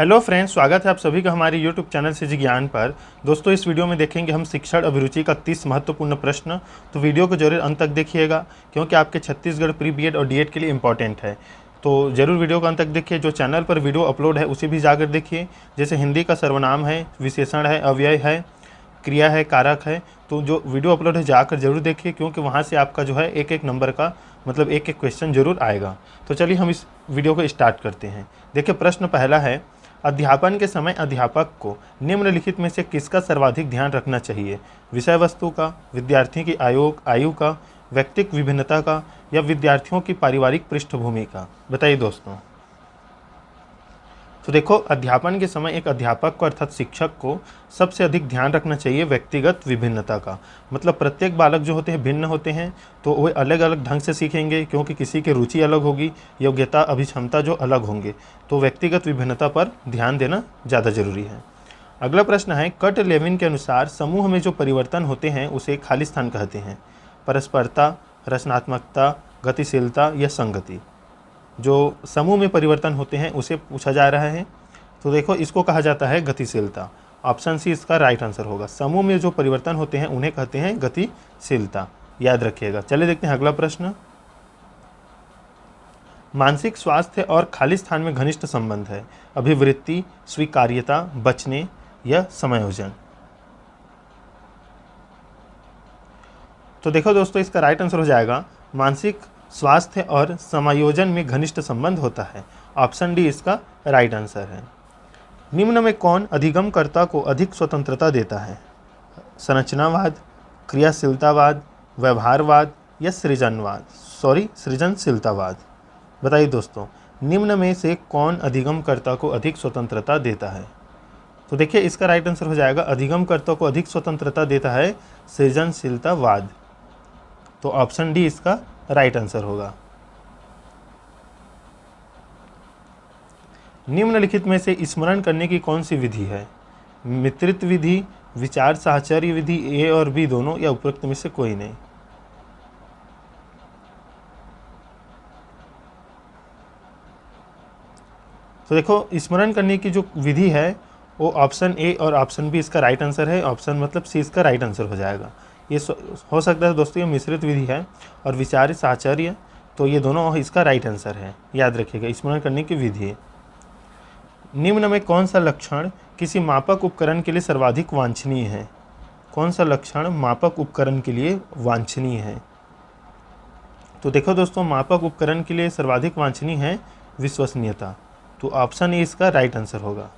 Hello friends, स्वागत है आप सभी का हमारे यूट्यूब चैनल से ज्ञान पर। दोस्तों, इस वीडियो में देखेंगे हम शिक्षण अभिरुचि का 30 महत्वपूर्ण प्रश्न। तो वीडियो को जरूर अंत तक देखिएगा क्योंकि आपके छत्तीसगढ़ प्री बीएड और डीएड के लिए इंपॉर्टेंट है। तो जरूर वीडियो को अंत तक देखिए। जो चैनल पर वीडियो अपलोड है उसे भी जाकर देखिए। जैसे हिंदी का सर्वनाम है, विशेषण है, अव्यय है, क्रिया है, कारक है। तो जो वीडियो अपलोड है जाकर जरूर देखिए क्योंकि वहाँ से आपका जो है एक एक नंबर का मतलब एक एक क्वेश्चन जरूर आएगा। तो चलिए हम इस वीडियो को स्टार्ट करते हैं। देखिए, प्रश्न पहला है, अध्यापन के समय अध्यापक को निम्नलिखित में से किसका सर्वाधिक ध्यान रखना चाहिए? विषय वस्तु का, विद्यार्थी की आयु का, व्यक्तिक विभिन्नता का, या विद्यार्थियों की पारिवारिक पृष्ठभूमि का? बताइए दोस्तों। तो देखो, अध्यापन के समय एक अध्यापक को अर्थात शिक्षक को सबसे अधिक ध्यान रखना चाहिए व्यक्तिगत विभिन्नता का। मतलब प्रत्येक बालक जो होते हैं भिन्न होते हैं, तो वे अलग अलग ढंग से सीखेंगे क्योंकि किसी की रुचि अलग होगी, योग्यता अभिक्षमता जो अलग होंगे। तो व्यक्तिगत विभिन्नता पर ध्यान देना ज़्यादा जरूरी है। अगला प्रश्न है, कट लेविन के अनुसार समूह में जो परिवर्तन होते हैं उसे खालिस्तान कहते हैं। परस्परता, रचनात्मकता, गतिशीलता या संगति? जो समूह में परिवर्तन होते हैं उसे पूछा जा रहा है। तो देखो, इसको कहा जाता है गतिशीलता। ऑप्शन सी इसका राइट आंसर होगा। समूह में जो परिवर्तन होते हैं उन्हें कहते हैं गतिशीलता, याद रखिएगा। चलिए देखते हैं अगला प्रश्न। मानसिक स्वास्थ्य और खालिस्तान में घनिष्ठ संबंध है। अभिवृत्ति, स्वीकार्यता, बचने या समायोजन? तो देखो दोस्तों, इसका राइट आंसर हो जाएगा मानसिक स्वास्थ्य और समायोजन में घनिष्ठ संबंध होता है। ऑप्शन डी इसका राइट आंसर है। निम्न में कौन अधिगमकर्ता को अधिक स्वतंत्रता देता है? संरचनावाद, क्रियाशीलतावाद, व्यवहारवाद या सृजनशीलतावाद? बताइए दोस्तों, निम्न में से कौन अधिगमकर्ता को अधिक स्वतंत्रता देता है? तो देखिए, इसका राइट आंसर हो जाएगा अधिगमकर्ता को अधिक स्वतंत्रता देता है सृजनशीलतावाद। तो ऑप्शन डी इसका राइट आंसर होगा। निम्नलिखित में से स्मरण करने की कौन सी विधि है? मित्रित विधि, विचार साहचर्य विधि, ए और बी दोनों, या उपरोक्त में से कोई नहीं? तो देखो, स्मरण करने की जो विधि है वो ऑप्शन ए और ऑप्शन बी इसका राइट आंसर है। ऑप्शन मतलब सी इसका राइट आंसर हो जाएगा। ये हो सकता है दोस्तों, ये मिश्रित विधि है और विचार साहचर्य, तो ये दोनों इसका राइट आंसर है। याद रखिएगा, स्मरण करने की विधि है। निम्न में कौन सा लक्षण किसी मापक उपकरण के लिए सर्वाधिक वांछनीय है? कौन सा लक्षण मापक उपकरण के लिए वांछनीय है? तो देखो दोस्तों, मापक उपकरण के लिए सर्वाधिक वांछनीय है विश्वसनीयता। तो ऑप्शन ए इसका राइट आंसर होगा।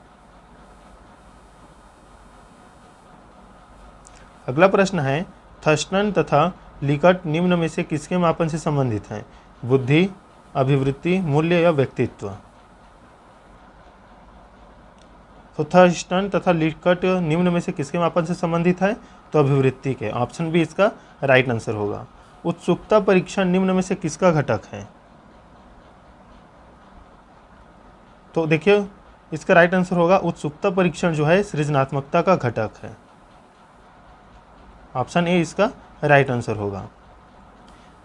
अगला प्रश्न है, थर्स्टन तथा लिकट निम्न में से किसके मापन से संबंधित हैं? बुद्धि, अभिवृत्ति, मूल्य या व्यक्तित्व? तो थर्स्टन तथा लिकट निम्न में से किसके मापन से संबंधित है? तो अभिवृत्ति के। ऑप्शन बी इसका राइट आंसर होगा। उत्सुकता परीक्षण निम्न में से किसका घटक है? तो देखिए, इसका राइट आंसर होगा उत्सुकता परीक्षण जो है सृजनात्मकता का घटक है। ऑप्शन ए इसका राइट आंसर होगा।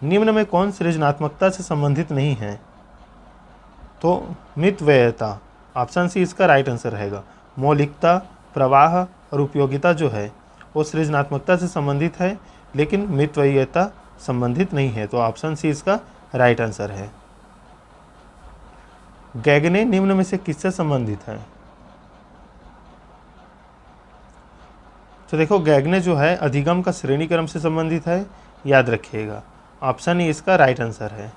निम्न में कौन सृजनात्मकता से संबंधित नहीं है? तो मितव्ययता। ऑप्शन सी इसका राइट आंसर रहेगा। मौलिकता, प्रवाह और उपयोगिता जो है वो सृजनात्मकता से संबंधित है, लेकिन मितव्ययता संबंधित नहीं है। तो ऑप्शन सी इसका राइट आंसर है। गैगने निम्न में से किससे संबंधित है? तो देखो, गैगने जो है अधिगम का श्रेणी क्रम से संबंधित है। याद रखिएगा, ऑप्शन ई इसका राइट आंसर है।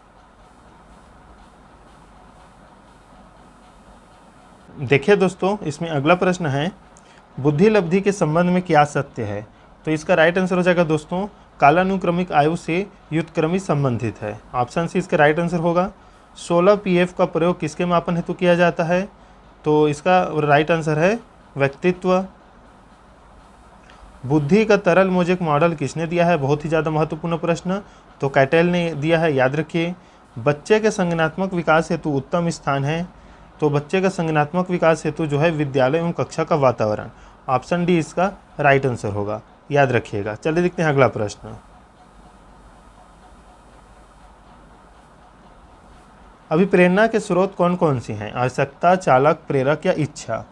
देखिए दोस्तों, इसमें अगला प्रश्न है, बुद्धि लब्धि के संबंध में क्या सत्य है? तो इसका राइट आंसर हो जाएगा दोस्तों, कालानुक्रमिक आयु से व्युत्क्रमी संबंधित है। ऑप्शन सी इसका राइट आंसर होगा। 16 पीएफ का प्रयोग किसके मापन हेतु किया जाता है? तो इसका राइट आंसर है व्यक्तित्व। बुद्धि का तरल मोजेक मॉडल किसने दिया है? बहुत ही ज़्यादा महत्वपूर्ण प्रश्न। तो कैटेल ने दिया है, याद रखिए। बच्चे के संज्ञानात्मक विकास हेतु उत्तम स्थान है। तो बच्चे का संज्ञानात्मक विकास हेतु जो है विद्यालय एवं कक्षा का वातावरण। ऑप्शन डी इसका राइट आंसर होगा। याद रखिएगा। चलिए देखते हैं अगला प्रश्न। अभिप्रेरणा के स्रोत कौन कौन सी हैं? आवश्यकता, चालक, प्रेरक या इच्छा?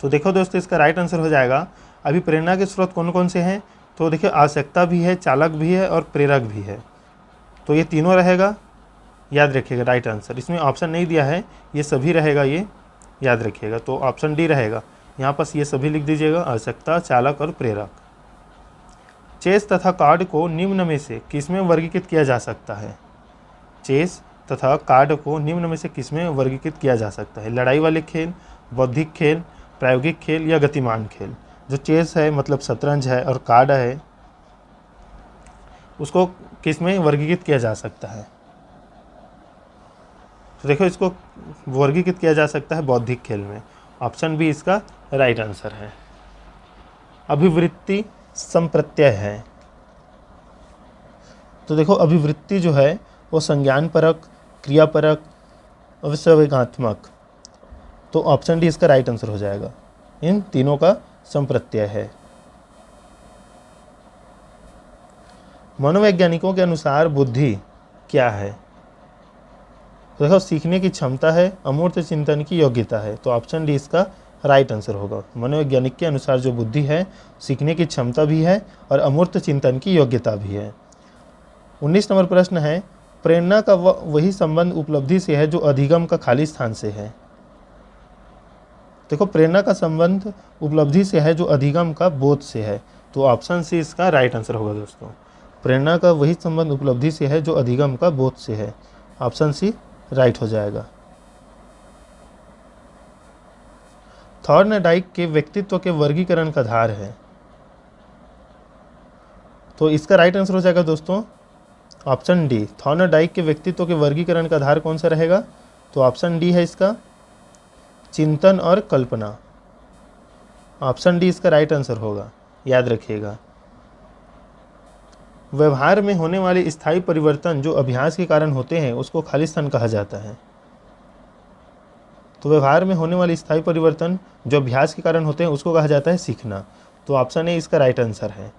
तो देखो दोस्तों, इसका राइट आंसर हो जाएगा अभिप्रेरणा के स्रोत कौन कौन से हैं? तो देखिए, आवश्यकता भी है, चालक भी है और प्रेरक भी है। तो ये तीनों रहेगा, याद रखिएगा राइट आंसर। इसमें ऑप्शन नहीं दिया है, ये सभी रहेगा, ये याद रखिएगा। तो ऑप्शन डी रहेगा। यहाँ पर ये सभी लिख दीजिएगा, आवश्यकता, चालक और प्रेरक। चेस तथा कार्ड को निम्न में से किसमें वर्गीकृत किया जा सकता है? चेस तथा कार्ड को निम्न में से किसमें वर्गीकृत किया जा सकता है? लड़ाई वाले खेल, बौद्धिक खेल, प्रायोगिक खेल या गतिमान खेल? जो चेस है मतलब शतरंज है और कार्ड है, उसको किसमें वर्गीकृत किया जा सकता है? तो देखो, इसको वर्गीकृत किया जा सकता है बौद्धिक खेल में। ऑप्शन बी इसका राइट आंसर है। अभिवृत्ति संप्रत्यय है। तो देखो, अभिवृत्ति जो है वो संज्ञान परक, क्रियापरक, अविश्ववेगात्मक। तो ऑप्शन डी इसका राइट आंसर हो जाएगा। इन तीनों का संप्रत्यय है। मनोवैज्ञानिकों के अनुसार बुद्धि क्या है? तो देखो, सीखने की क्षमता है, अमूर्त चिंतन की योग्यता है। तो ऑप्शन डी इसका राइट आंसर होगा। मनोवैज्ञानिक के अनुसार जो बुद्धि है, सीखने की क्षमता भी है और अमूर्त चिंतन की योग्यता भी है। 19 नंबर प्रश्न है, प्रेरणा का वही संबंध उपलब्धि से है जो अधिगम का खाली स्थान से है। देखो, प्रेरणा का संबंध उपलब्धि से है जो अधिगम का बोध से है। तो ऑप्शन सी इसका राइट आंसर होगा दोस्तों। प्रेरणा का वही संबंध उपलब्धि से है जो अधिगम का बोध से है। ऑप्शन सी राइट हो जाएगा। थॉर्नडाइक के व्यक्तित्व के वर्गीकरण का आधार है। तो इसका राइट आंसर हो जाएगा दोस्तों ऑप्शन डी। थॉर्नडाइक के व्यक्तित्व के वर्गीकरण का आधार कौन सा रहेगा? तो ऑप्शन डी है इसका, चिंतन और कल्पना। ऑप्शन डी इसका राइट आंसर होगा, याद रखिएगा। व्यवहार में होने वाले स्थायी परिवर्तन जो अभ्यास के कारण होते हैं उसको खालिस्तान कहा जाता है। तो व्यवहार में होने वाले स्थायी परिवर्तन जो अभ्यास के कारण होते हैं उसको कहा जाता है सीखना। तो ऑप्शन ए इसका राइट आंसर है।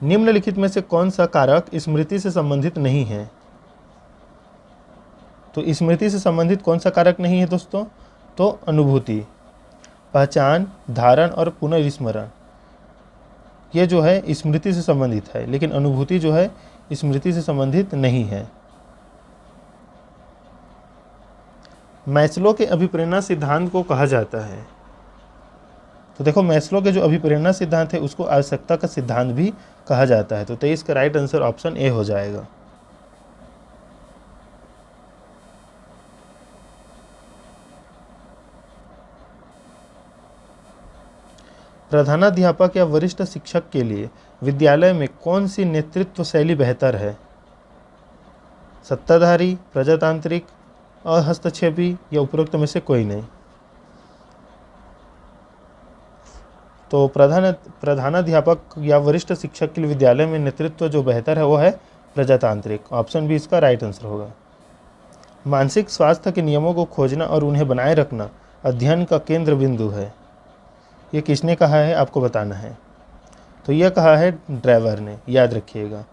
निम्नलिखित में से कौन सा कारक स्मृति से संबंधित नहीं है? तो स्मृति से संबंधित कौन सा कारक नहीं है दोस्तों? तो अनुभूति, पहचान, धारण और पुनर्स्मरण, ये जो है स्मृति से संबंधित है, लेकिन अनुभूति जो है स्मृति से संबंधित नहीं है। मैस्लो के अभिप्रेरणा सिद्धांत को कहा जाता है। तो देखो, मैस्लो के जो अभिप्रेरणा सिद्धांत है उसको आवश्यकता का सिद्धांत भी कहा जाता है। तो 23 का राइट आंसर ऑप्शन ए हो जाएगा। प्रधानाध्यापक या वरिष्ठ शिक्षक के लिए विद्यालय में कौन सी नेतृत्व शैली बेहतर है? सत्ताधारी, प्रजातांत्रिक, हस्तक्षेपी या उपरोक्त में से कोई नहीं? तो प्रधानाध्यापक या वरिष्ठ शिक्षक के लिए विद्यालय में नेतृत्व जो बेहतर है वो है प्रजातांत्रिक। ऑप्शन बी इसका राइट आंसर होगा। मानसिक स्वास्थ्य के नियमों को खोजना और उन्हें बनाए रखना अध्ययन का केंद्र बिंदु है। ये किसने कहा है आपको बताना है। तो यह कहा है ड्राइवर ने, याद रखिएगा।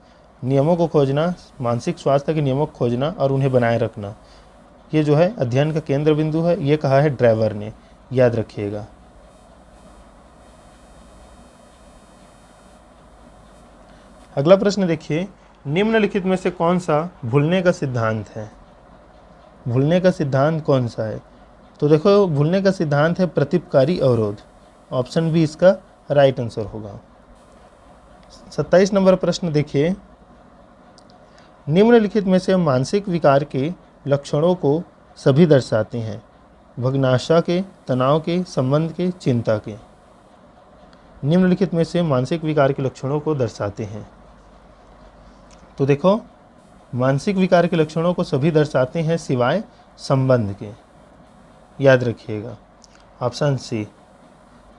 नियमों को खोजना, मानसिक स्वास्थ्य के नियमों को खोजना और उन्हें बनाए रखना, ये जो है अध्ययन का केंद्र बिंदु है, ये कहा है ड्राइवर ने, याद रखिएगा। अगला प्रश्न देखिए, निम्नलिखित में से कौन सा भूलने का सिद्धांत है? भूलने का सिद्धांत कौन सा है? तो देखो, भूलने का सिद्धांत है प्रतिपकारी अवरोध। ऑप्शन बी इसका राइट आंसर होगा। 27 नंबर प्रश्न देखिए, निम्नलिखित में से मानसिक विकार के लक्षणों को सभी दर्शाते हैं? भग्नाशा के, तनाव के, संबंध के, चिंता के? निम्नलिखित में से मानसिक विकार के लक्षणों को दर्शाते हैं। तो देखो, मानसिक विकार के लक्षणों को सभी दर्शाते हैं सिवाय संबंध के, याद रखिएगा। ऑप्शन सी,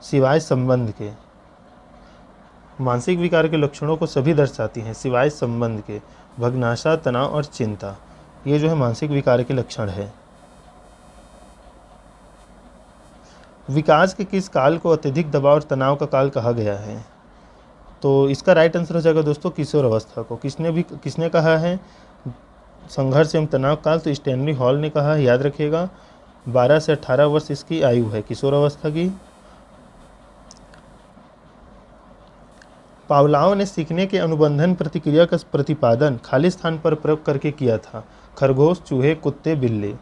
सिवाय संबंध के। मानसिक विकार के लक्षणों को सभी दर्शाती हैं सिवाय संबंध के। भग्नाशा, तनाव और चिंता, ये जो है मानसिक विकार के लक्षण है। विकास के किस काल को अत्यधिक दबाव और तनाव का काल कहा गया है? तो इसका राइट आंसर हो जाएगा दोस्तों किशोर अवस्था को। किसने कहा है संघर्ष एवं तनाव काल, तो स्टैनली हॉल ने कहा है, याद रखिएगा। 12 से 18 वर्ष इसकी आयु है किशोर अवस्था की। पावलोव ने सीखने के अनुबंधन प्रतिक्रिया का प्रतिपादन खाली स्थान पर प्रयोग करके किया था, खरगोश, चूहे, कुत्ते, बिल्ली।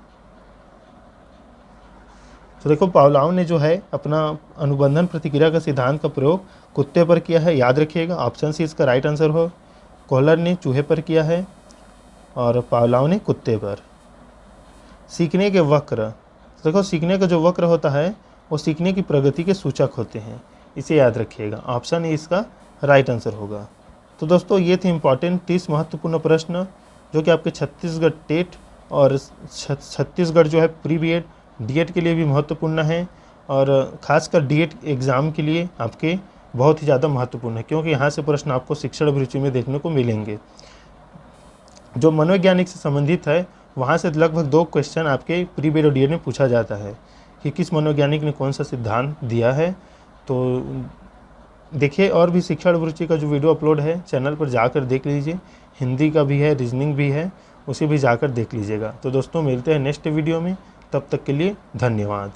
तो देखो पावलोव ने जो है अपना अनुबंधन प्रतिक्रिया का सिद्धांत का प्रयोग कुत्ते पर किया है, याद रखिएगा। ऑप्शन सी इसका राइट आंसर हो। कोहलर ने चूहे पर किया है और पावलोव ने कुत्ते पर। सीखने के वक्र, देखो सीखने का जो वक्र होता है वो सीखने की प्रगति के सूचक होते हैं, इसे याद रखिएगा। ऑप्शन ए इसका राइट आंसर होगा। तो दोस्तों ये थे इम्पॉर्टेंट 30 महत्वपूर्ण प्रश्न जो कि आपके छत्तीसगढ़ टेट और छत्तीसगढ़ जो है प्री बीएड डीएड के लिए भी महत्वपूर्ण है, और खासकर डीएड एग्ज़ाम के लिए आपके बहुत ही ज़्यादा महत्वपूर्ण है, क्योंकि यहाँ से प्रश्न आपको शिक्षण अभिरुचि में देखने को मिलेंगे। जो मनोवैज्ञानिक से संबंधित है वहाँ से लगभग 2 क्वेश्चन आपके प्री बीएड और डीएड में पूछा जाता है कि किस मनोवैज्ञानिक ने कौन सा सिद्धांत दिया है। तो देखिए, और भी शिक्षण अभिरुचि का जो वीडियो अपलोड है चैनल पर जाकर देख लीजिए, हिंदी का भी है, रीजनिंग भी है, उसे भी जाकर देख लीजिएगा। तो दोस्तों मिलते हैं नेक्स्ट वीडियो में, तब तक के लिए धन्यवाद।